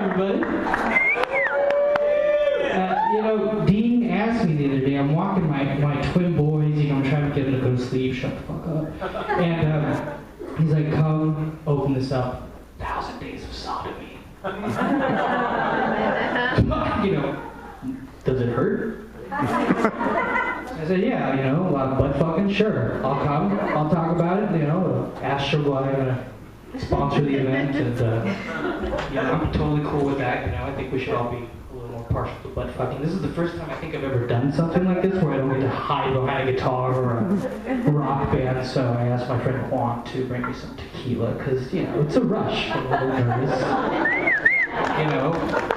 everybody. You know, Dean asked me the other day, I'm walking my twin boys, you know, I'm trying to get them to go to sleep, shut the fuck up. And he's like, come, open this up, 1,000 Days of Sodomy. You know, does it hurt? I said, yeah, you know, a lot of butt fucking, sure. I'll come, I'll talk about it, you know, Astro Boy, I'm gonna sponsor the event, and, you know, I'm totally cool with that, you know, I think we should all be a little more partial to butt fucking. This is the first time I think I've ever done something like this where I don't get to hide behind a guitar or a rock band, so I asked my friend Juan to bring me some tequila, because, you know, it's a rush, I'm a little nervous. You know,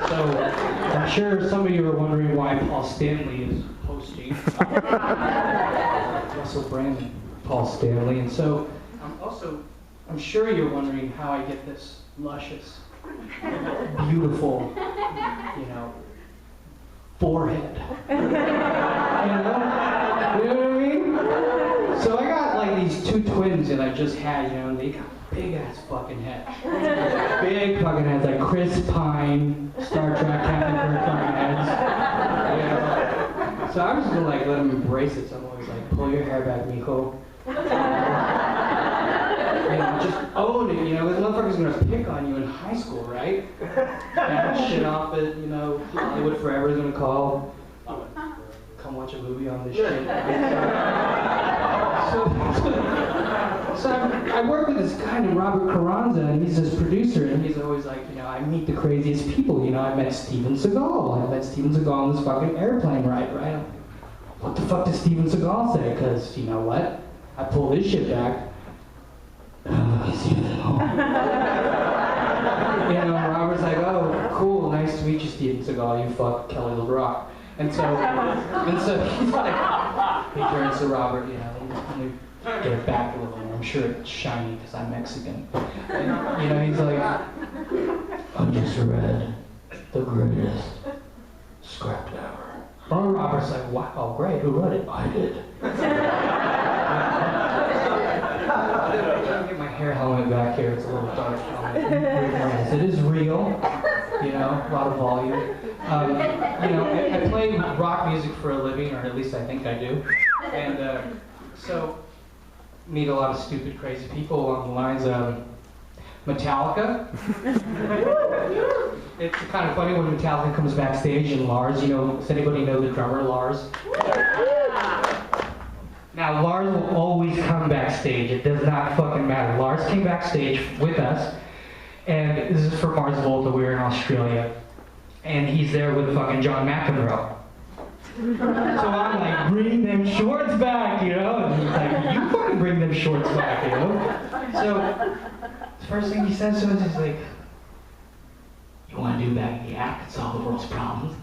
so I'm sure some of you are wondering why Paul Stanley is hosting. Russell Brand and Paul Stanley, and so I'm sure you're wondering how I get this luscious, beautiful, you know, forehead. You know what I mean? So I got like these two twins that I just had, you know, and they got big ass fucking heads. Big fucking heads, like Chris Pine, Star Trek, Captain Kirk fucking heads. You know? So I'm just gonna like let them embrace it. So I'm always like, pull your hair back, mijo. You know, just own it, you know, because motherfuckers are gonna pick on you in high school, right? That shit off at, you know, Hollywood Forever is gonna call. Come watch a movie on this shit. So I work with this guy named Robert Carranza, and he's this producer, and he's always like, you know, I meet the craziest people. You know, I met Steven Seagal. I met Steven Seagal on this fucking airplane ride, right? I'm like, what the fuck does Steven Seagal say? Because, you know what? I pull this shit back. You know, Robert's like, oh, cool, nice to meet you, Steven Seagal. You fuck Kelly LeBrock. And so he's like, he turns to Robert, you know, let me get it back a little more. I'm sure it's shiny because I'm Mexican. And, you know, he's like, I just read the greatest script ever. Oh, Robert's like, wow, great, who wrote it? I did. Get my hair helmet back here, it's a little dark helmet. It is real, you know, a lot of volume. You know, I play rock music for a living, or at least I think I do. And so, meet a lot of stupid, crazy people along the lines of Metallica. It's kind of funny when Metallica comes backstage and Lars, you know, does anybody know the drummer, Lars? Now, Lars will always come backstage. It does not fucking matter. Lars came backstage with us, and this is for Mars Volta. We were in Australia, and he's there with fucking John McEnroe. So I'm like, bring them shorts back, you know? And he's like, you fucking bring them shorts back, you know? So, the first thing he says to us is like, you want to do that? Yeah, can solve the world's problems.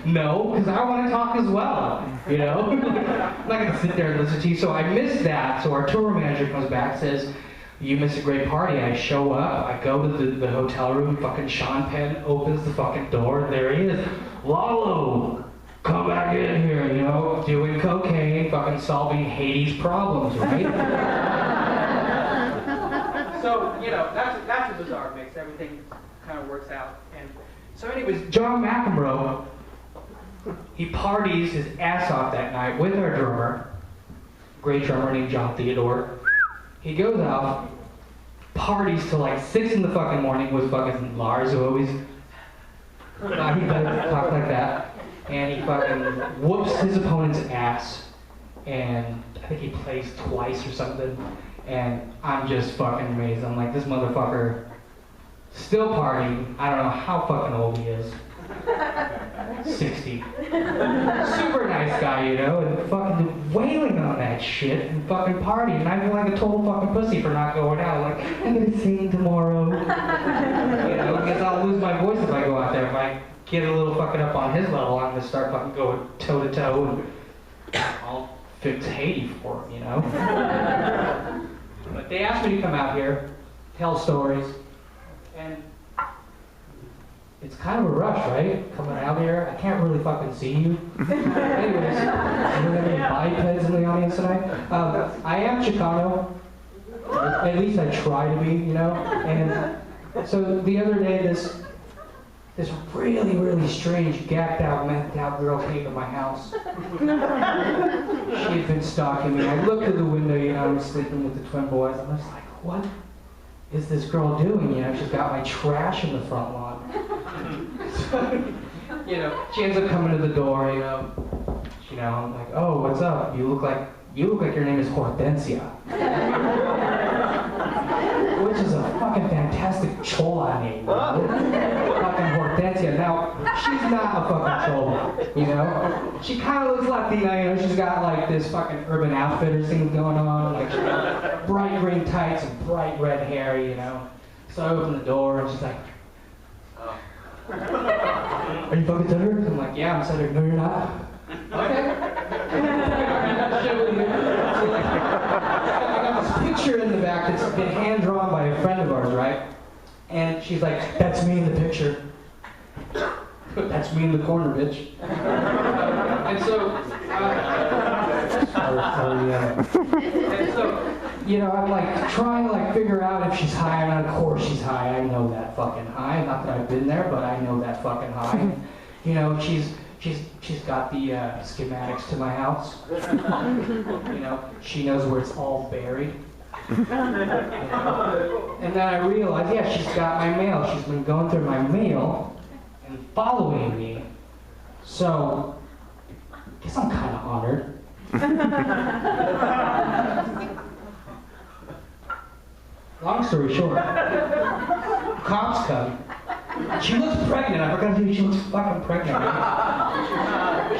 No, because I want to talk as well, you know? I'm not going to sit there and listen to you. So I missed that. So our tour manager comes back, says, you missed a great party. I show up, I go to the hotel room, fucking Sean Penn opens the fucking door, and there he is. Lalo, come back in here, you know, doing cocaine, fucking solving Hades' problems, right? So, you know, that's a bizarre mix. Everything kind of works out. And so anyways, John McEnroe, he parties his ass off that night with our drummer, great drummer named John Theodore. He goes out, parties till like 6 in the fucking morning with fucking Lars, who always thought he better talk like that. And he fucking whoops his opponent's ass. And I think he plays twice or something. And I'm just fucking amazed. I'm like, this motherfucker still partying. I don't know how fucking old he is. 60. Super nice guy, you know, and fucking wailing on that shit and fucking partying. And I feel like a total fucking pussy for not going out. Like, I'm gonna sing tomorrow. You know, because I'll lose my voice if I go out there. If I get a little fucking up on his level, I'm gonna start fucking going toe to toe and I'll fix Haiti for him, you know? But they asked me to come out here, tell stories, and it's kind of a rush, right? Coming out here, I can't really fucking see you. Anyways, do we have any bipeds in the audience tonight? I am Chicano. At least I try to be, you know? And So the other day, this really, really strange, gacked out, methed out girl came to my house. She had been stalking me. I looked at the window, you know, I was sleeping with the twin boys. I was like, what is this girl doing? You know, she's got my trash in the front lawn. So, you know, she ends up coming to the door, you know, I'm like, oh, what's up? You look like your name is Hortensia. Which is a fucking fantastic Chola name, you know? Fucking Hortensia. Now, she's not a fucking Chola, you know? She kind of looks Latina, you know? She's got like this fucking Urban Outfitters thing going on, like she's got bright green tights and bright red hair, you know? So I open the door and she's like, are you fucking Cedric? I'm like, yeah, I'm Cedric. No, you're not. Okay. So, like, I got this picture in the back that's been hand drawn by a friend of ours, right? And she's like, that's me in the picture. That's me in the corner, bitch. And so, and so, you know, I'm like trying to like figure out if she's high or not. Of course she's high. I know that fucking high. Not that I've been there, but I know that fucking high. You know, she's got the schematics to my house. You know, she knows where it's all buried. And then I realized, yeah, she's got my mail. She's been going through my mail and following me. So, I guess I'm kind of honored. Long story short, cops come. She looks pregnant. I forgot to tell you, she looks fucking pregnant.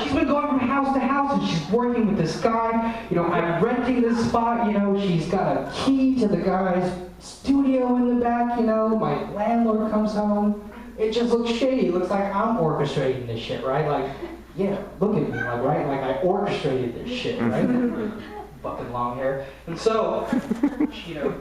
She's been going from house to house and she's working with this guy. You know, I'm renting this spot. You know, she's got a key to the guy's studio in the back. You know, my landlord comes home. It just looks shady. It looks like I'm orchestrating this shit, right? Like, yeah, look at me, like, right? Like I orchestrated this shit, right? Fucking long hair. And so, you know,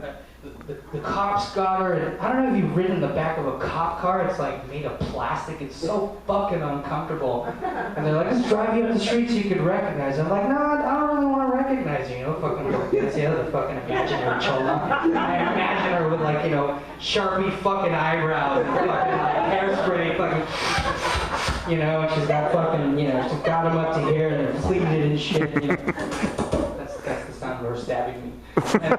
the cops got her, and I don't know if you've ridden the back of a cop car. It's like made of plastic. It's so fucking uncomfortable. And they're like, let's drive you up the street so you can recognize her. I'm like, no, I don't really want to recognize you. You know, fucking that's the other fucking imaginary chola. I imagine her with like, you know, Sharpie fucking eyebrows and fucking like hairspray fucking, you know, and she's got fucking, you know, she's got them up to here and they're pleated and shit. You know. That's the sound of her stabbing me. And,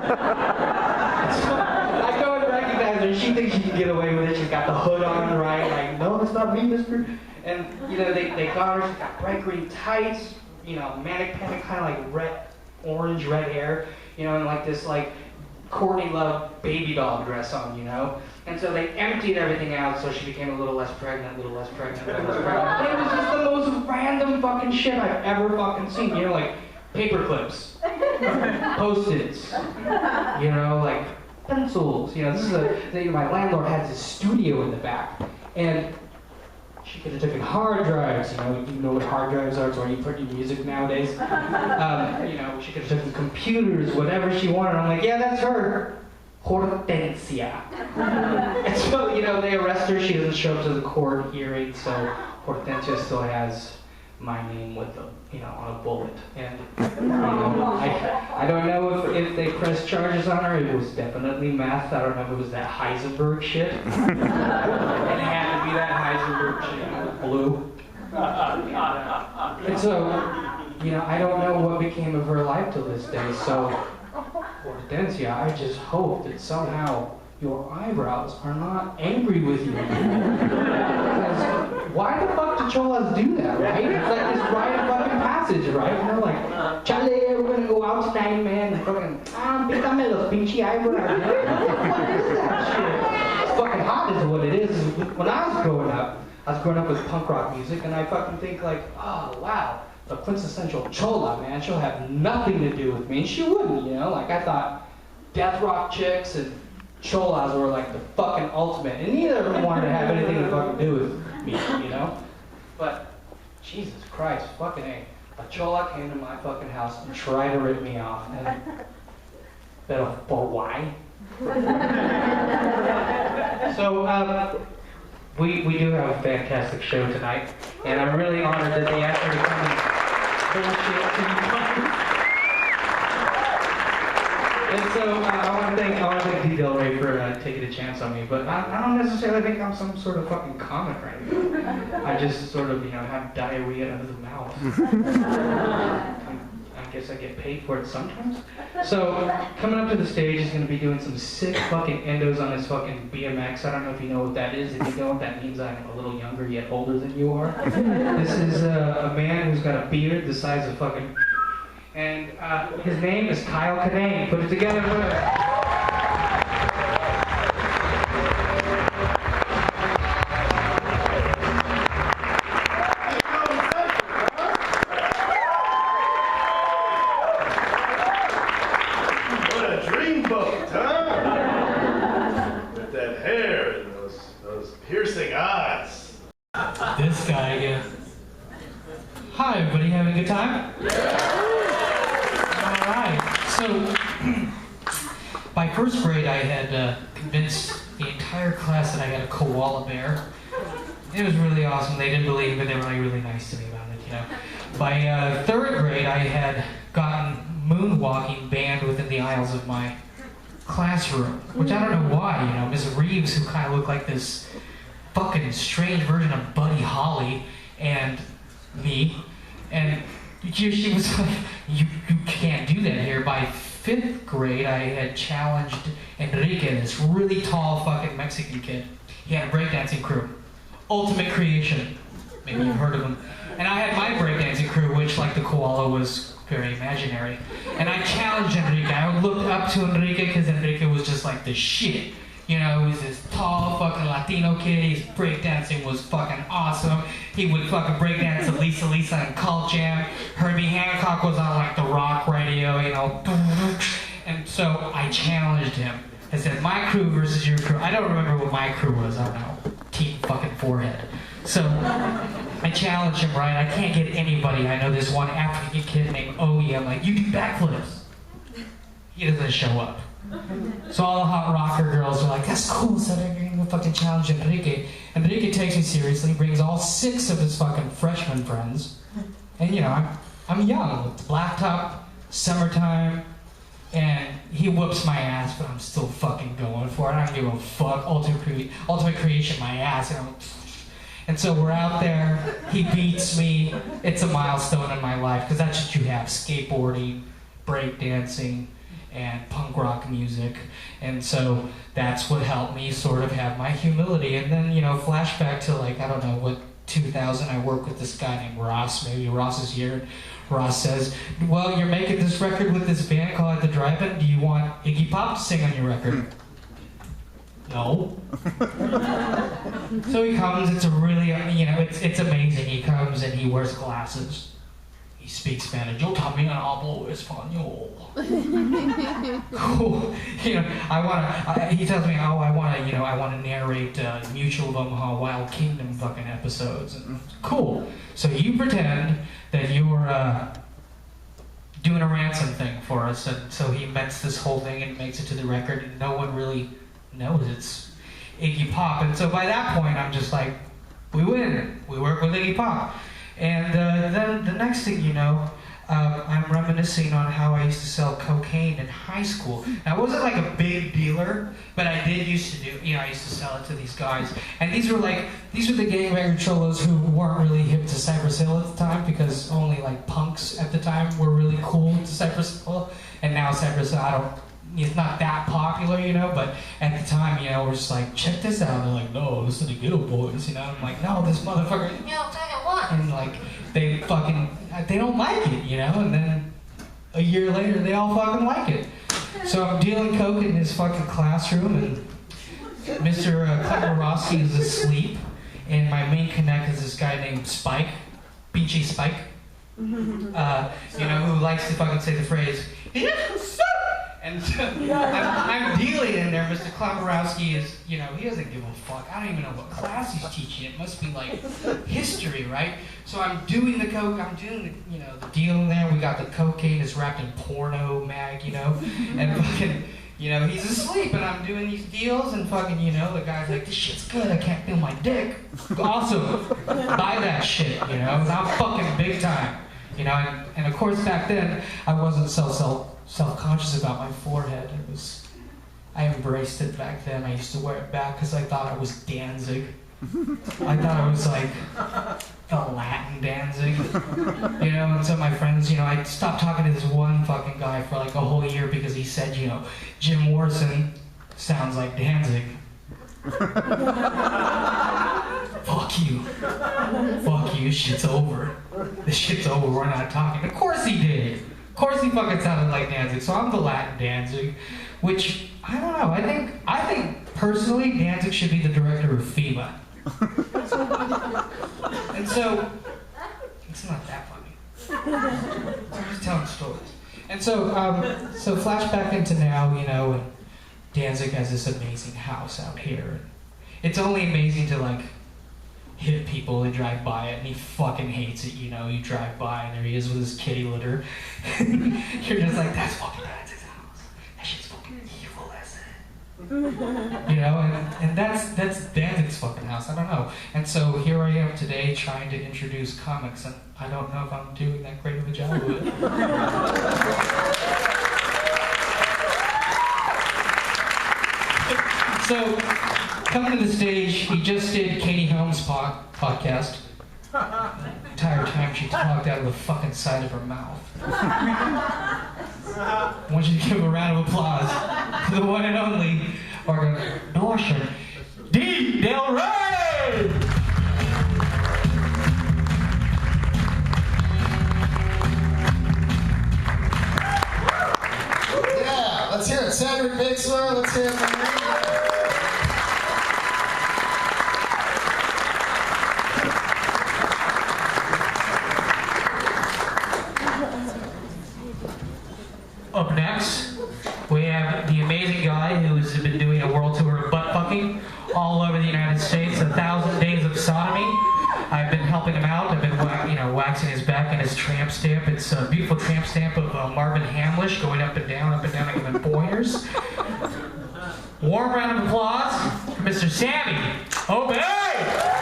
I go and recognize her. She thinks she can get away with it. She's got the hood on, right? Like, no, that's not me, mister. And, you know, they got her. She's got bright green tights, you know, manic panic, kind of like orange red hair, you know, and like this, like, Courtney Love baby doll dress on, you know? And so they emptied everything out so she became a little less pregnant, a little less pregnant, a little less pregnant. It was just the most random fucking shit I've ever fucking seen, you know, like paper clips, Post-its, you know, like pencils, you know, my landlord has his studio in the back, and she could have taken hard drives, you know what hard drives are, it's where you put your music nowadays. You know, she could have taken computers, whatever she wanted. I'm like, yeah, that's her. Hortensia. And so, you know, they arrest her, she doesn't show up to the court hearing, so Hortensia still has my name with them, you know, on a bullet. And, you know, I don't know if they pressed charges on her. It was definitely meth. I don't know if it was that Heisenberg shit. It had to be that Heisenberg shit, you know, blue. And so, you know, I don't know what became of her life till this day, so, Hortensia, I just hope that somehow your eyebrows are not angry with you. Because why the fuck do cholas do that, right? It's like this rite of fucking passage, right? You know, like, chale, we're gonna go out tonight, man, and fucking, pícame los pinche eyebrows. What is that shit? It's fucking hot is what it is. When I was growing up with punk rock music, and I fucking think like, oh, wow, the quintessential chola, man, she'll have nothing to do with me. And she wouldn't, you know? Like, I thought death rock chicks and cholas were like the fucking ultimate, and neither of them wanted to have anything to fucking do with me, you know? But, Jesus Christ, fucking A. A chola came to my fucking house and tried to rip me off, and but why? So, we do have a fantastic show tonight, and I'm really honored that they asked me to come and bullshit to you. And so I want to thank Dean Delray for taking a chance on me, but I don't necessarily think I'm some sort of fucking comic or anything. I just sort of, have diarrhea out of the mouth. I guess I get paid for it sometimes. So, coming up to the stage, he's going to be doing some sick fucking endos on his fucking BMX. I don't know if you know what that is. If you don't, that means I'm a little younger yet older than you are. This is a man who's got a beard the size of fucking... And his name is Kyle Kinane. Put it together with it. This guy again. Hi, everybody, having a good time? Alright, so by first grade I had convinced the entire class that I had a koala bear. It was really awesome. They didn't believe me, but they were like really nice to me about it, By third grade I had gotten moonwalking banned within the aisles of my classroom, which I don't know why, Miss Reeves, who kind of looked like this fucking strange version of Buddy Holly and me, and she was like, you can't do that here. By fifth grade, I had challenged Enrique, this really tall fucking Mexican kid. He had a breakdancing crew, Ultimate Creation, maybe you've heard of him, and I had my breakdancing crew, which, like the koala, was very imaginary, and I challenged Enrique. I looked up to Enrique because Enrique was just like the shit. He was this tall fucking Latino kid. His breakdancing was fucking awesome. He would fucking breakdance to Lisa Lisa and Cult Jam. Herbie Hancock was on like the rock radio, And so I challenged him. I said, my crew versus your crew. I don't remember what my crew was. I don't know. Team fucking Forehead. So I challenged him, right? I can't get anybody. I know this one African kid named Obeid. I'm like, you do backflips. He doesn't show up. So all the hot rocker girls are like, that's cool, Cedric, you're gonna fucking challenge Enrique. Enrique takes me seriously, brings all 6 of his fucking freshman friends. And I'm young, with the blacktop, summertime, and he whoops my ass, but I'm still fucking going for it. I don't give a fuck. Ultimate Creation my ass, And so we're out there, he beats me. It's a milestone in my life, because that's what you have, skateboarding, breakdancing, and punk rock music, and so that's what helped me sort of have my humility. And then flashback to like, I don't know what, 2000, I work with this guy named Ross. Maybe Ross is here. Ross says, well, you're making this record with this band called The Drive-In. Do you want Iggy Pop to sing on your record? No. So he comes. It's a really it's amazing. He comes and he wears glasses. He speaks Spanish. Yo también hablo español. Cool. He tells me, I want to narrate Mutual of Omaha Wild Kingdom fucking episodes. And cool. So you pretend that you're doing a ransom thing for us, and so he invents this whole thing and makes it to the record, and no one really knows it's Iggy Pop. And so by that point, I'm just like, we win. We work with Iggy Pop. And then the next thing you know, I'm reminiscing on how I used to sell cocaine in high school. I wasn't like a big dealer, but I did used to do, I used to sell it to these guys. And these were the gangbanger cholos who weren't really hip to Cypress Hill at the time, because only like punks at the time were really cool to Cypress Hill. And now Cypress Hill, it's not that popular, but at the time, we're just like, check this out. They're like, no, this is the Ghetto Boys, I'm like, no, this motherfucker, and like, they don't like it, and then a year later, they all fucking like it. So I'm dealing coke in his fucking classroom, and Mr. Kleborowski is asleep, and my main connect is this guy named Spike, BG Spike, who likes to fucking say the phrase, yes, sir! And so I'm dealing in there. Mr. Kleborowski is, he doesn't give a fuck. I don't even know what class he's teaching. It must be like history, right? So I'm doing the coke, I'm doing the deal in there. We got the cocaine is wrapped in porno mag, and fucking, he's asleep, and I'm doing these deals, and fucking, the guy's like, this shit's good, I can't feel my dick. Awesome, buy that shit, I'm fucking big time, and of course back then, I wasn't self-conscious about my forehead. I embraced it back then. I used to wear it back because I thought I was Danzig. I thought I was like the Latin Danzig, you know. And so my friends, you know, I stopped talking to this one fucking guy for like a whole year because he said, you know, Jim Morrison sounds like Danzig. Fuck you. Fuck you. This shit's over. This shit's over. We're not talking. Of course he did. Of course he fucking sounded like Danzig. So I'm the Latin Danzig, which I don't know. I think personally Danzig should be the director of FEMA. And so it's not that funny. I'm just telling stories. And so so flashback into now, you know, and Danzig has this amazing house out here. It's only amazing to like hit people and drive by it, and he fucking hates it, you know. You drive by and there he is with his kitty litter. You're just like, that's fucking Danzig's house. That shit's fucking evil, isn't it? You know, and that's Danzig's fucking house. I don't know. And so here I am today trying to introduce comics, and I don't know if I'm doing that great of a job with it. So, coming to the stage, he just did Katie Holmes' podcast. The entire time she talked out of the fucking side of her mouth. I want you to give a round of applause to the one and only Dorson Dean Delray! Yeah, let's hear it. Cedric Bixler, let's hear it from me. Up next, we have the amazing guy who's been doing a world tour of butt fucking all over the United States, 1,000 Days of Sodomy. I've been helping him out. I've been waxing his back and his tramp stamp. It's a beautiful tramp stamp of Marvin Hamlish going up and down, and giving pointers. Warm round of applause for Mr. Sammy Obeid!